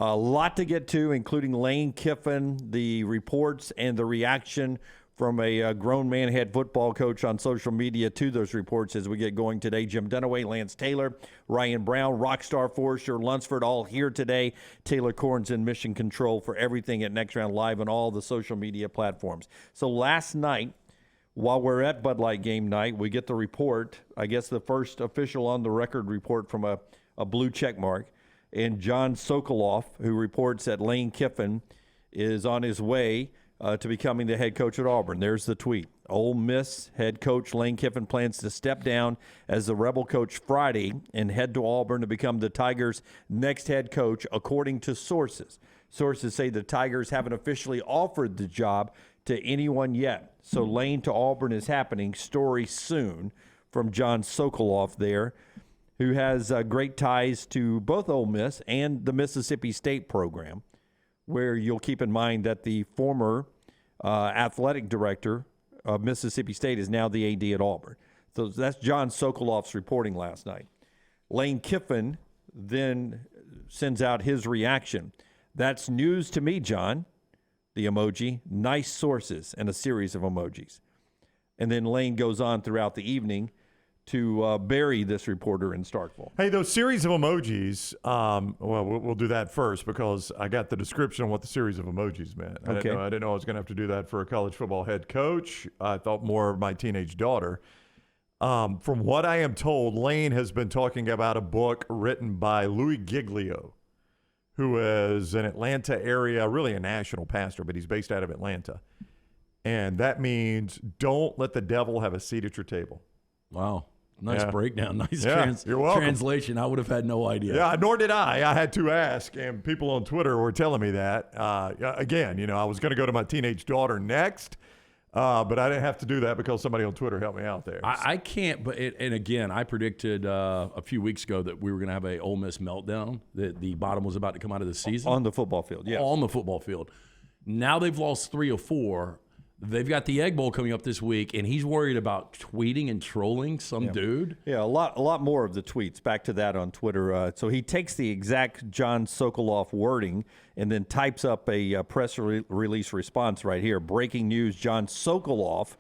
A lot to get to, including Lane Kiffin, the reports and the reaction from a grown man head football coach on social media to those reports as we get going today. Jim Dunaway, Lance Taylor, Ryan Brown, Rockstar Forrester, Lunsford, all here today. Taylor Corns in mission control for everything at Next Round Live on all the social media platforms. So last night, while we're at Bud Light game night, we get the report, I guess the first official on the record report from a blue check mark, and John Sokoloff, who reports that Lane Kiffin is on his way to becoming the head coach at Auburn. There's the tweet. Ole Miss head coach Lane Kiffin plans to step down as the Rebel coach Friday and head to Auburn to become the Tigers' next head coach, according to sources. Sources say the Tigers haven't officially offered the job to anyone yet. So Lane to Auburn is happening. Story soon from John Sokoloff there, who has great ties to both Ole Miss and the Mississippi State program, where you'll keep in mind that the former athletic director of Mississippi State is now the AD at Auburn. So that's John Sokoloff's reporting last night. Lane Kiffin then sends out his reaction. That's news to me, John. The emoji, nice sources, and a series of emojis. And then Lane goes on throughout the evening to bury this reporter in Starkville. Hey, those series of emojis, we'll do that first because I got the description on what the series of emojis meant. I didn't know I was going to have to do that for a college football head coach. I thought more of my teenage daughter. From what I am told, Lane has been talking about a book written by Louis Giglio, who is an Atlanta area, really a national pastor, but he's based out of Atlanta. And that means don't let the devil have a seat at your table. Wow. Nice breakdown. Nice you're welcome. Translation. I would have had no idea. Yeah, nor did I. I had to ask, and people on Twitter were telling me that. Again, I was going to go to my teenage daughter next, but I didn't have to do that because somebody on Twitter helped me out there. I can't, and again, I predicted a few weeks ago that we were going to have a Ole Miss meltdown, that the bottom was about to come out of the season. On the football field, yeah. On the football field. Now they've lost 3 or 4. They've got the Egg Bowl coming up this week, and he's worried about tweeting and trolling some dude. Yeah, a lot more of the tweets. Back to that on Twitter. So he takes the exact John Sokoloff wording and then types up a press release response right here. Breaking news, John Sokoloff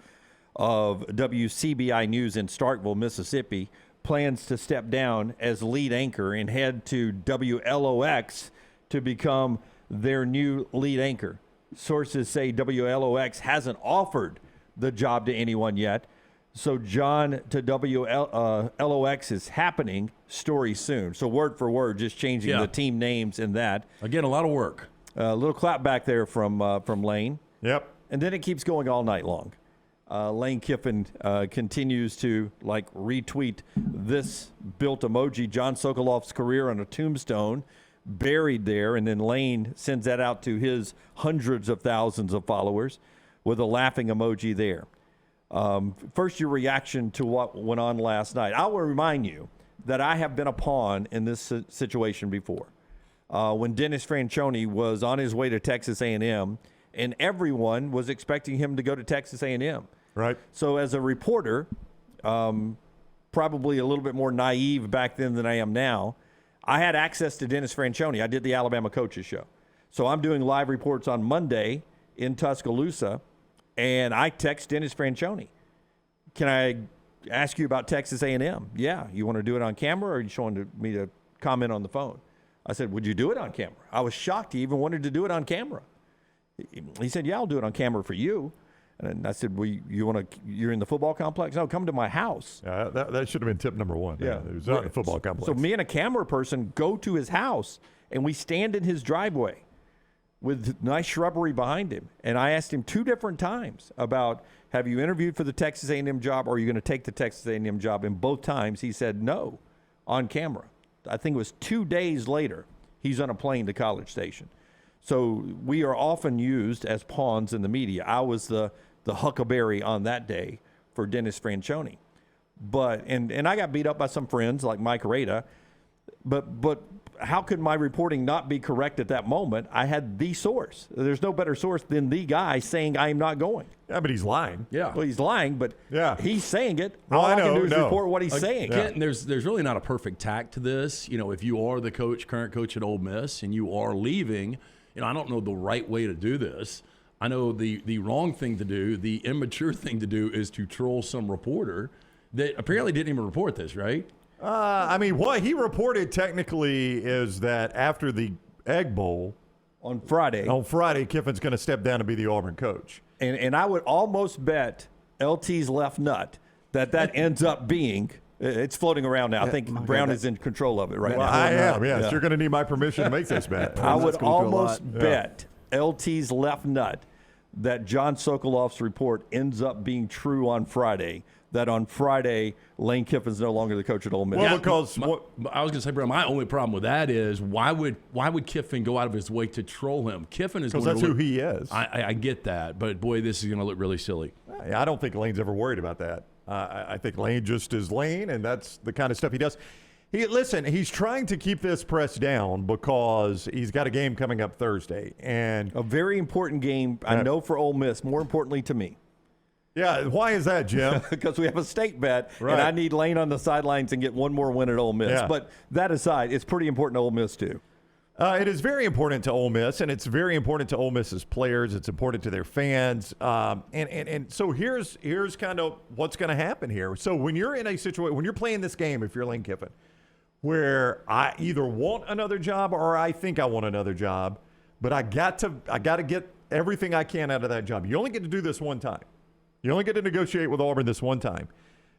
of WCBI News in Starkville, Mississippi, plans to step down as lead anchor and head to WLOX to become their new lead anchor. Sources say WLOX hasn't offered the job to anyone yet. So John to WLOX is happening. Story soon. So word for word, just changing the team names in that. Again, a lot of work. A little clap back there from Lane. Yep. And then it keeps going all night long. Lane Kiffin continues to retweet this built emoji, John Sokoloff's career on a tombstone, buried there, and then Lane sends that out to his hundreds of thousands of followers with a laughing emoji there. First, your reaction to what went on last night. I will remind you that I have been a pawn in this situation before. When Dennis Franchione was on his way to Texas A&M, and everyone was expecting him to go to Texas A&M. Right. So as a reporter, probably a little bit more naive back then than I am now, I had access to Dennis Franchione. I did the Alabama Coaches Show. So I'm doing live reports on Monday in Tuscaloosa, and I text Dennis Franchione. Can I ask you about Texas A&M? Yeah. You want to do it on camera, or are you showing me to comment on the phone? I said, would you do it on camera? I was shocked he even wanted to do it on camera. He said, yeah, I'll do it on camera for you. And I said, well, you're in the football complex? No, come to my house. That should have been tip number one. Yeah. It was not the football complex. So me and a camera person go to his house, and we stand in his driveway with nice shrubbery behind him. And I asked him 2 different times about, have you interviewed for the Texas A&M job, or are you going to take the Texas A&M job? And both times he said no on camera. I think it was 2 days later, he's on a plane to College Station. So we are often used as pawns in the media. I was the huckleberry on that day for Dennis Franchione. But and I got beat up by some friends like Mike Rada. But how could my reporting not be correct at that moment? I had the source. There's no better source than the guy saying I am not going. Yeah, but he's lying. Yeah. Well, he's lying, but he's saying it. Well, All I I can know, do is report what he's saying. Again, there's really not a perfect tack to this. You know, if you are the current coach at Ole Miss, and you are leaving, you know, I don't know the right way to do this. I know the wrong thing to do, the immature thing to do, is to troll some reporter that apparently didn't even report this, right? I mean, what he reported technically is that after the Egg Bowl On Friday, Kiffin's going to step down and be the Auburn coach. And I would almost bet LT's left nut that ends up being. It's floating around now. I think Brown is in control of it right now. I am, yes. Yeah. You're going to need my permission to make this bet. I would almost bet LT's left nut that John Sokoloff's report ends up being true on Friday, that on Friday Lane Kiffin's no longer the coach at Ole Miss. Well, because I was going to say, Brown, my only problem with that is why would Kiffin go out of his way to troll him? Kiffin is because that's who he is. I get that, but boy, this is going to look really silly. I don't think Lane's ever worried about that. I think Lane just is Lane, and that's the kind of stuff he does. He's trying to keep this press down because he's got a game coming up Thursday, and a very important game, I know, for Ole Miss. More importantly to me. Yeah, why is that, Jim? Because we have a stake bet, right. and I need Lane on the sidelines and get one more win at Ole Miss. Yeah. But that aside, it's pretty important to Ole Miss too. It is very important to Ole Miss, and it's very important to Ole Miss's players. It's important to their fans. And so here's kind of what's going to happen here. So when you're in a situation, when you're playing this game, if you're Lane Kiffin, where I either want another job or I think I want another job, but I got to get everything I can out of that job. You only get to do this one time. You only get to negotiate with Auburn this one time.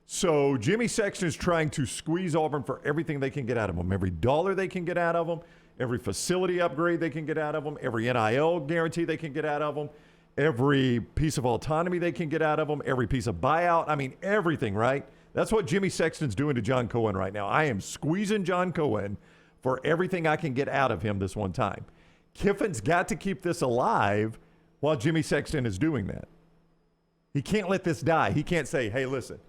So Jimmy Sexton is trying to squeeze Auburn for everything they can get out of them, every dollar they can get out of them, every facility upgrade they can get out of them, every NIL guarantee they can get out of them, every piece of autonomy they can get out of them, every piece of buyout. I mean, everything, right? That's what Jimmy Sexton's doing to John Cohen right now. I am squeezing John Cohen for everything I can get out of him this one time. Kiffin's got to keep this alive while Jimmy Sexton is doing that. He can't let this die. He can't say, hey, listen,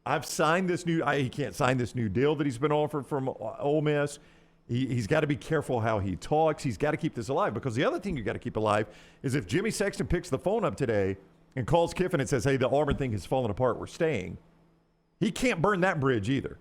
I've signed this new – he can't sign this new deal that he's been offered from Ole Miss. He's got to be careful how he talks. He's got to keep this alive, because the other thing you got to keep alive is if Jimmy Sexton picks the phone up today and calls Kiffin and says, hey, the Auburn thing has fallen apart, we're staying, he can't burn that bridge either,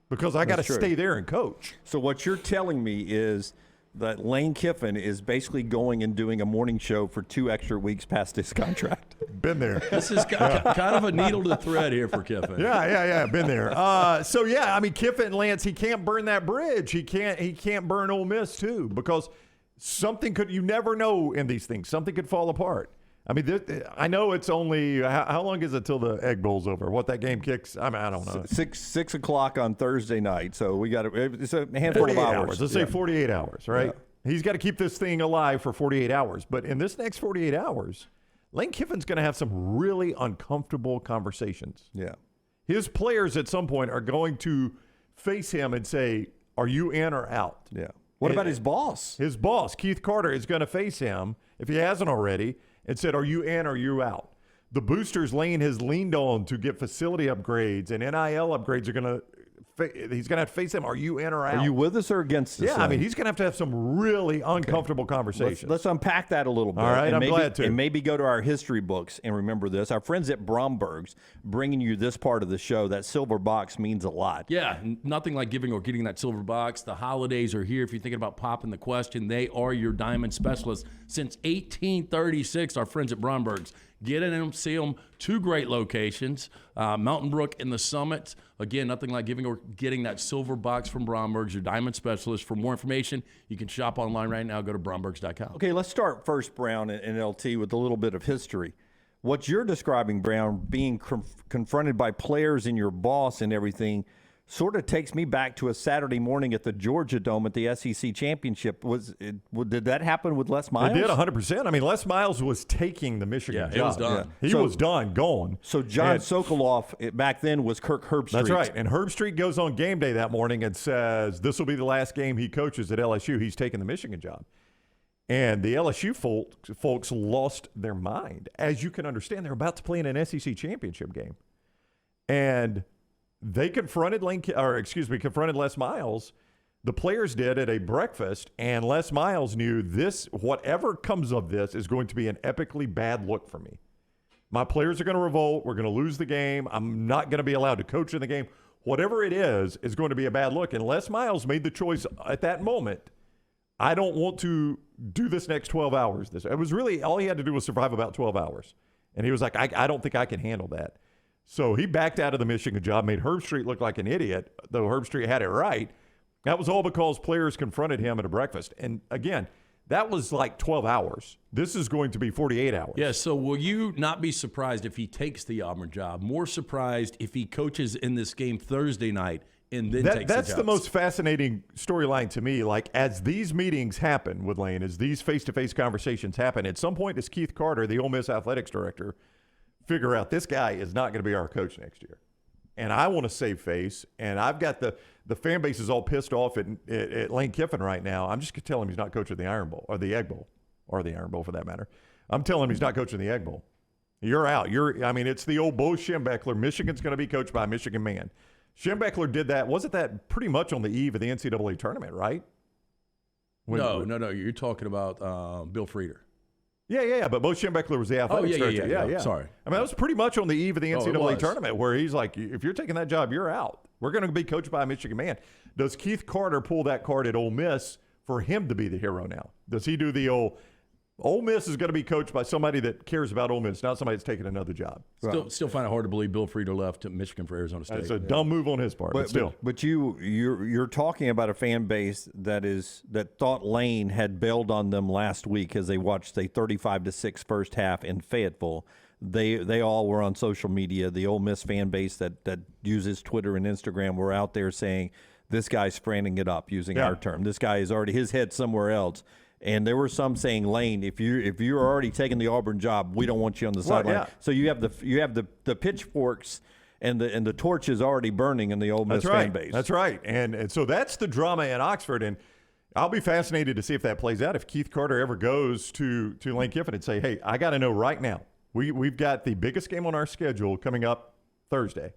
because I got to stay there and coach. So what you're telling me is that Lane Kiffin is basically going and doing a morning show for 2 extra weeks past his contract. Been there. This is kind of a needle to thread here for Kiffin. Yeah, been there. So yeah, I mean, Kiffin, Lance, he can't burn that bridge. He can't burn Ole Miss too, because something could, you never know in these things. Something could fall apart. I mean, I know it's only, how long is it till the Egg Bowl's over? What that game kicks? I mean, I don't know. 6 o'clock on Thursday night. So we got it's a handful of hours. Let's say 48 hours, right? Yeah. He's got to keep this thing alive for 48 hours. But in this next 48 hours, Lane Kiffin's going to have some really uncomfortable conversations. Yeah. His players at some point are going to face him and say, are you in or out? Yeah. What about his boss? His boss, Keith Carter, is going to face him, if he hasn't already, and said, are you in or are you out? The boosters Lane has leaned on to get facility upgrades and NIL upgrades are going to he's going to have to face them. Are you in or out? Are you with us or against us? Yeah, I mean, he's going to have some really uncomfortable conversations. Let's unpack that a little bit. All right, I'm glad to. And maybe go to our history books and remember this. Our friends at Bromberg's bringing you this part of the show. That silver box means a lot. Yeah, nothing like giving or getting that silver box. The holidays are here. If you're thinking about popping the question, they are your diamond specialists. Since 1836, our friends at Bromberg's. Get in them, see them. 2 great locations, Mountain Brook and the Summit. Again, nothing like giving or getting that silver box from Bromberg's, your diamond specialist. For more information, you can shop online right now. Go to brombergs.com. Okay, let's start first, Brown and LT, with a little bit of history. What you're describing, Brown, being confronted by players and your boss and everything, sort of takes me back to a Saturday morning at the Georgia Dome at the SEC Championship. Did that happen with Les Miles? It did, 100%. I mean, Les Miles was taking the Michigan job. He was done. Yeah. He was done, going. So John Sokoloff back then was Kirk Herbstreit. That's right. And Herbstreit goes on game day that morning and says this will be the last game he coaches at LSU. He's taking the Michigan job. And the LSU folks lost their mind. As you can understand, they're about to play in an SEC championship game. And they confronted Les Miles The players did at a breakfast, and Les Miles knew this, whatever comes of this, is going to be an epically bad look for me. My players are going to revolt. We're going to lose the game. I'm not going to be allowed to coach in the game. Whatever it is going to be a bad look. And Les Miles made the choice at that moment, I don't want to do this next 12 hours. It was really, all he had to do was survive about 12 hours. And he was like, I don't think I can handle that. So he backed out of the Michigan job, made Herb Street look like an idiot, though Herb Street had it right. That was all because players confronted him at a breakfast. And again, that was like 12 hours. This is going to be 48 hours. Yeah, so will you not be surprised if he takes the Auburn job? More surprised if he coaches in this game Thursday night and then takes the job? That's the most fascinating storyline to me. Like, as these meetings happen with Lane, as these face-to-face conversations happen, at some point does Keith Carter, the Ole Miss athletics director, figure out this guy is not going to be our coach next year? And I want to save face, and I've got the fan base is all pissed off at Lane Kiffin right now. I'm just going to tell him he's not coaching the Iron Bowl, or the Egg Bowl, or the Iron Bowl for that matter. I'm telling him he's not coaching the Egg Bowl. You're out. It's the old Bo Schembechler. Michigan's going to be coached by a Michigan man. Schembechler did that. Wasn't that pretty much on the eve of the NCAA tournament, right? No. You're talking about Bill Frieder. Yeah. But Bo Schembechler was the athletics director. Yeah. Sorry. I mean, that was pretty much on the eve of the NCAA tournament where he's like, if you're taking that job, you're out. We're going to be coached by a Michigan man. Does Keith Carter pull that card at Ole Miss for him to be the hero now? Does he do the old Ole Miss is going to be coached by somebody that cares about Ole Miss, not somebody that's taking another job? Still find it hard to believe Bill Frieder left to Michigan for Arizona State. It's a dumb move on his part, but still. But you're talking about a fan base that thought Lane had bailed on them last week as they watched a 35-6 first half in Fayetteville. They all were on social media. The Ole Miss fan base that uses Twitter and Instagram were out there saying, this guy's franning it up, using our term. This guy is already, his head somewhere else. And there were some saying, Lane, if you're already taking the Auburn job, we don't want you on the sideline. Yeah. So you have the pitchforks and the torch is already burning in the Ole Miss fan base. That's right. And so that's the drama in Oxford. And I'll be fascinated to see if that plays out. If Keith Carter ever goes to Lane Kiffin and say, hey, I got to know right now. We've got the biggest game on our schedule coming up Thursday.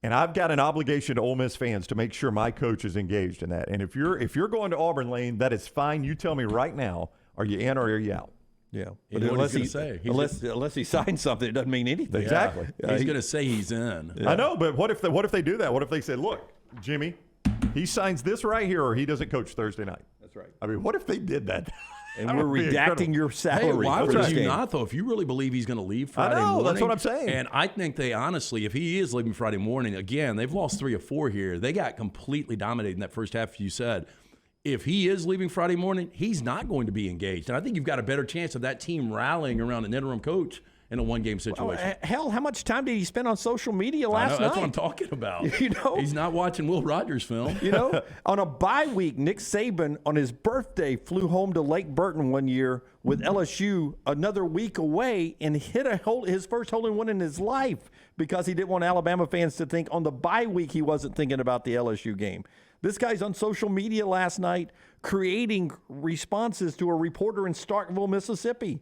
And I've got an obligation to Ole Miss fans to make sure my coach is engaged in that. And if you're going to Auburn, Lane, that is fine. You tell me right now, are you in or are you out? Yeah. But unless he signs something, it doesn't mean anything. Exactly. He's going to say he's in. Yeah. I know, but what if they do that? What if they say, look, Jimmy, he signs this right here or he doesn't coach Thursday night? That's right. I mean, what if they did that? And we're redacting your salary. Hey, why would you not, though? If you really believe he's going to leave Friday morning. That's what I'm saying. And I think they honestly, if he is leaving Friday morning, again, they've lost 3 or 4 here. They got completely dominated in that first half, you said. If he is leaving Friday morning, he's not going to be engaged. And I think you've got a better chance of that team rallying around an interim coach in a one-game situation. Well, hell, how much time did he spend on social media last night? That's what I'm talking about. He's not watching Will Rogers film. On a bye week, Nick Saban on his birthday flew home to Lake Burton one year with LSU another week away and hit his first hole-in-one in his life because he didn't want Alabama fans to think on the bye week he wasn't thinking about the LSU game. This guy's on social media last night creating responses to a reporter in Starkville, Mississippi.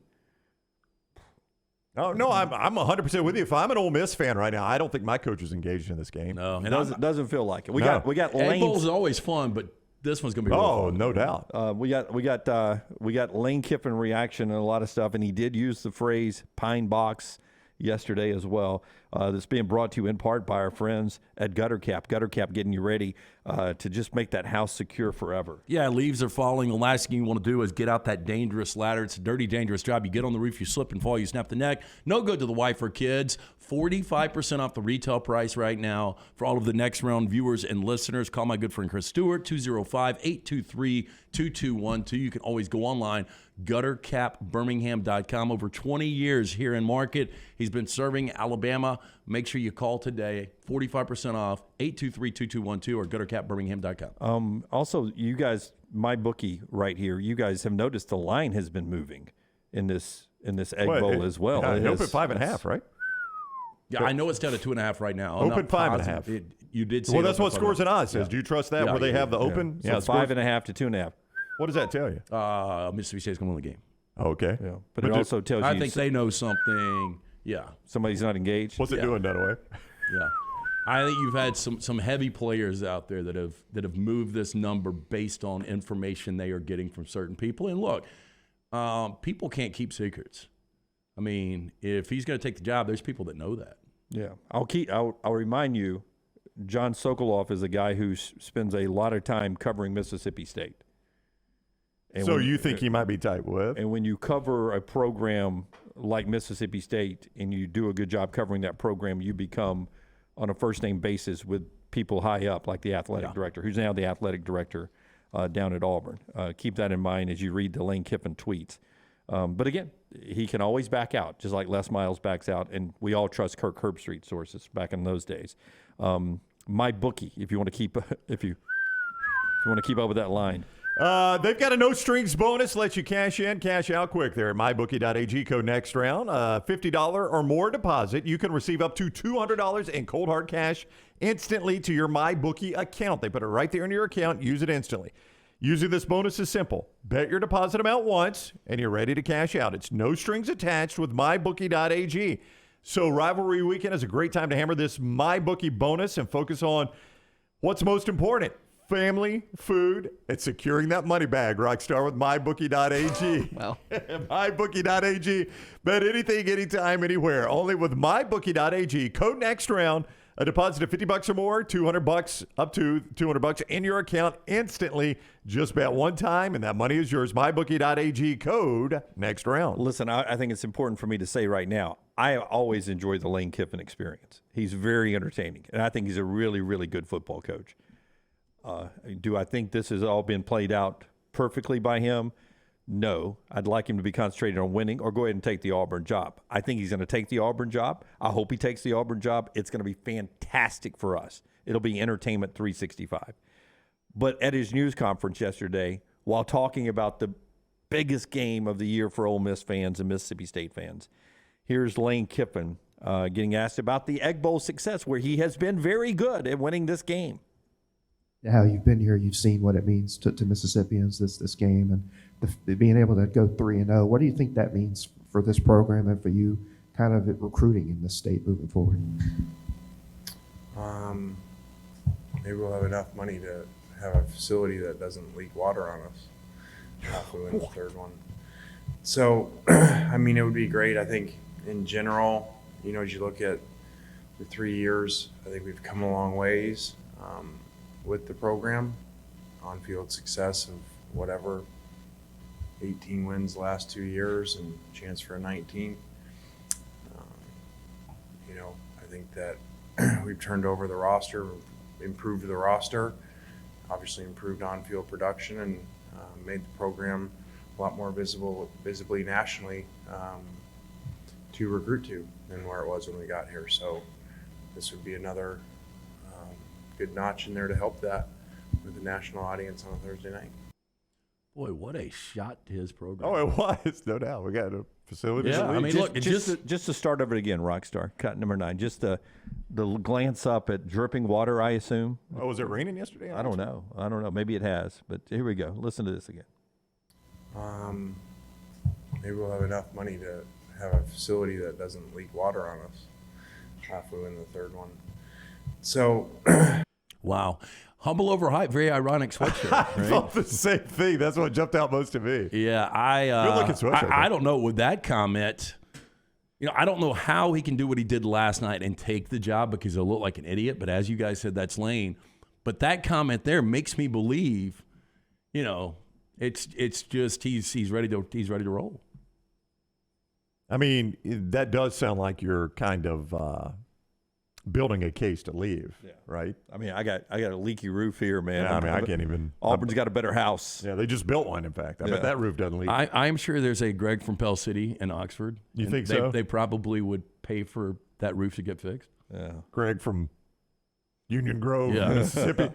Oh, no, I'm 100% with you. If I'm an Ole Miss fan right now, I don't think my coach is engaged in this game. No, it doesn't feel like it. We got Lane. Egg Bowls is always fun, but this one's going to be real fun. No doubt. We got Lane Kiffin reaction and a lot of stuff, and he did use the phrase "pine box" yesterday as well. That's being brought to you in part by our friends at Gutter Cap. Gutter Cap getting you ready to just make that house secure forever. Yeah, leaves are falling. The last thing you want to do is get out that dangerous ladder. It's a dirty, dangerous job. You get on the roof, you slip and fall, you snap the neck. No good to the wife or kids. 45% off the retail price right now for all of the next round viewers and listeners. Call my good friend Chris Stewart, 205-823-2212. You can always go online, guttercapbirmingham.com. Over 20 years here in market. He's been serving Alabama. Make sure you call today. 45% off, 823-2212 or guttercapbirmingham.com. Also, you guys, my bookie right here, you guys have noticed the line has been moving in this Egg Bowl as well. It opened 5.5, right? Yeah, I know it's down to 2.5 right now. Open 5.5. You did say well, that's what Scores and Odds says. Do you trust that where they have the open? So 5.5 to 2.5. What does that tell you? Mississippi State's going to win the game. Okay. Yeah. But it also tells you. I think they know something. Yeah. Somebody's not engaged. What's it doing, Dunaway? Yeah. I think you've had some heavy players out there that have moved this number based on information they are getting from certain people. And look, people can't keep secrets. I mean, if he's going to take the job, there's people that know that. Yeah, I'll remind you, John Sokoloff is a guy who spends a lot of time covering Mississippi State. And so you think he might be tight with? And when you cover a program like Mississippi State and you do a good job covering that program, you become on a first-name basis with people high up, like the athletic director, who's now the athletic director down at Auburn. Keep that in mind as you read the Lane Kiffin tweets. But again, he can always back out, just like Les Miles backs out, and we all trust Kirk Herbstreit sources back in those days. My bookie, if you want to keep if you want to keep up with that line. They've got a no strings bonus, lets you cash in, cash out quick there at mybookie.ag. Code next round. $50 or more deposit. You can receive up to $200 in cold hard cash instantly to your MyBookie account. They put it right there in your account. Use it instantly. Using this bonus is simple. Bet your deposit amount once, and you're ready to cash out. It's no strings attached with mybookie.ag. So rivalry weekend is a great time to hammer this MyBookie bonus and focus on what's most important. Family, food, and securing that money bag, Rockstar, with MyBookie.ag. Well, MyBookie.ag. Bet anything, anytime, anywhere. Only with MyBookie.ag. Code next round. A deposit of $50 or more, $200 up to $200 in your account instantly. Just bet one time, and that money is yours. MyBookie.ag. Code next round. Listen, I think it's important for me to say right now, I always enjoy the Lane Kiffin experience. He's very entertaining, and I think he's a really, really good football coach. Do I think this has all been played out perfectly by him? No. I'd like him to be concentrated on winning or go ahead and take the Auburn job. I think he's going to take the Auburn job. I hope he takes the Auburn job. It's going to be fantastic for us. It'll be entertainment 365. But at his news conference yesterday, while talking about the biggest game of the year for Ole Miss fans and Mississippi State fans, here's Lane Kiffin getting asked about the Egg Bowl success, where he has been very good at winning this game. How you've been here, you've seen what it means to Mississippians this game, and being able to go 3-0. What do you think that means for this program and for you, kind of recruiting in this state moving forward? Maybe we'll have enough money to have a facility that doesn't leak water on us if we win the third one. So, I mean, it would be great. I think in general, you know, as you look at the 3 years, I think we've come a long ways. With the program, on-field success of whatever, 18 wins the last 2 years and chance for a 19th. You know, I think that we've turned over the roster, improved the roster, obviously improved on-field production, and made the program a lot more visibly nationally to recruit to than where it was when we got here. So this would be another good notch in there to help that with the national audience on a Thursday night. Boy, what a shot to his program. Oh, it was, no doubt. We got a facility. Yeah, I mean, look, just the start of it again, Rockstar, cut number 9. Just the glance up at dripping water, I assume. Oh, was it raining yesterday? I don't know. Maybe it has, but here we go. Listen to this again. Maybe we'll have enough money to have a facility that doesn't leak water on us if we win the third one. So, wow. Humble over hype, very ironic sweatshirt. I Right? thought the same thing. That's what jumped out most to me. Yeah, Good looking sweatshirt. I don't know with that comment. You know, I don't know how he can do what he did last night and take the job because he'll look like an idiot. But as you guys said, that's Lane. But that comment there makes me believe, you know, it's just he's ready to roll. I mean, that does sound like you're kind of building a case to leave, right? I mean, I got a leaky roof here, man. Yeah, I mean, I can't even. Auburn's got a better house. Yeah, they just built one, in fact. I bet that roof doesn't leak. I'm sure there's a Greg from Pell City in Oxford. You think so? They probably would pay for that roof to get fixed. Yeah. Greg from Union Grove, Yeah. Mississippi.